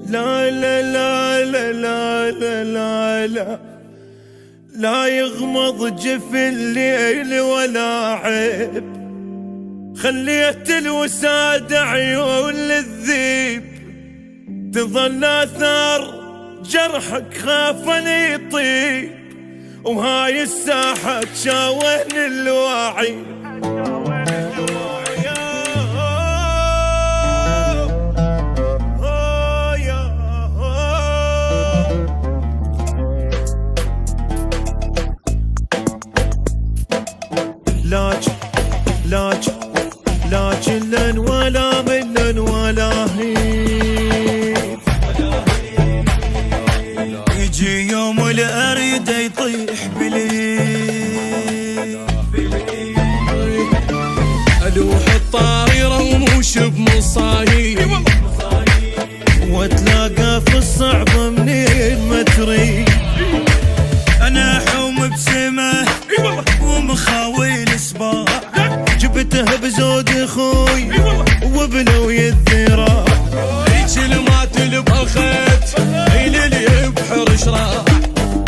لا لا لا لا لا لا لا لا لا يغمض جف الليل ولا عيب، خليت الوساد عيون للذيب، تظل آثار جرحك خافن يطيب، وهاي الساحة تشاوهن الواعي. لكن لن ولا من ولا هيب، يجي يوم الأريد يطيح بليل، ألوح الطاريرة وموش بمصايب، واتلاقى في الصعبة منين ما تريد. أنا حوم بسمه ومخاوي الصباح، جبته بزود اخوي وبلوي الذراع، هيج ما تلب الخيط للي بحر شراع،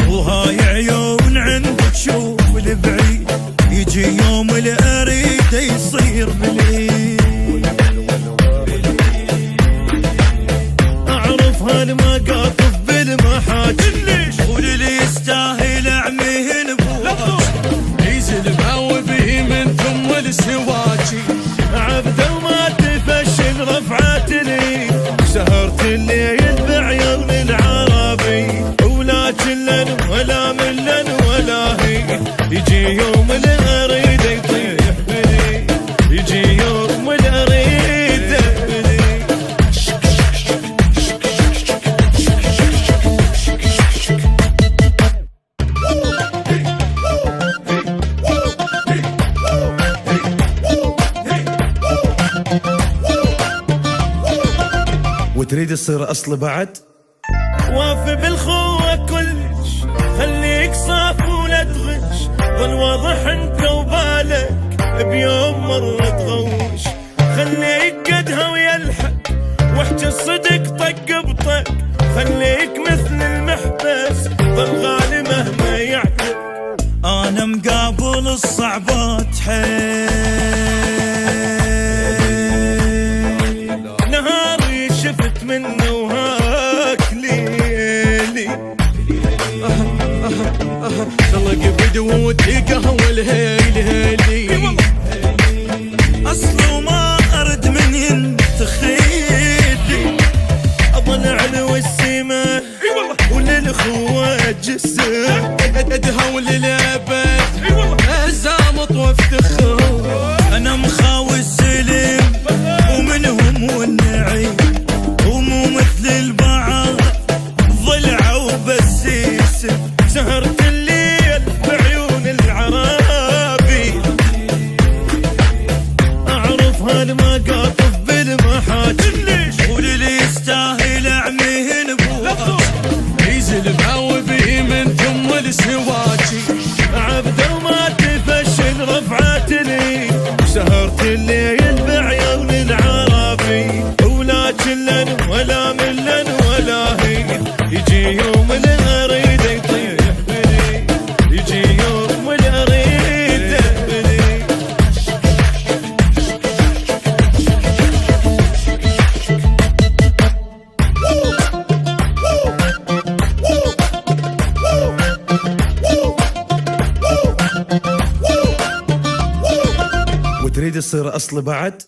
وهاي عيون عندك شوف البعيد، يجي يوم الأريد يصير بليل. اعرف هالمقاطف بالمحاجي، واللي يستاهل اعميه نبوه، يزل بهوبه من ثم السواجي، عبده وما تفشل رفعتني، سهرت الليل بعيون العربي، ولكن لن ولا من لن ولا هي، يجي يوم الأريد يطيح بلي، يجي يوم الأريد بلي. وتريد تصير أصل بعد؟ وافي بالخوة كلش، خليك صاف ولا تغش، ظل واضح انت وبالك بيوم مرة تغوش، خليك قدها ويا الحق واحكي الصدق طق بطق، خليك مثل المحبس ظل غالي مهما يعتق. أنا مقابل الصعبات حيل، نهاري شفت منه وهاك ليلي، طلق بدودي قهوة الهيلي، أصله ما أرد من ينتخيلي، أظل علو السما وللخوة جسر، ادها وللابد ازامط وافتخر، انا مخاوي السلم ومنهم والنعيم، ومو مثل البعض ضلع وبسيس، سهرت الليل بعيون العرابي، أعرف هالمقاطف بالمحاجي، واللي يستاهل اعميه نبوه، يزل بهوبه من ثم السواجي، عبده وما تفشل رفعتني، سهرت الليل بعيون العرابي، ولكن لن ولا من لن ولا هي، يجي يوم الأريد يطيح بلي، يجي يوم الأريد بلي. وتريد تصير أصل بعد؟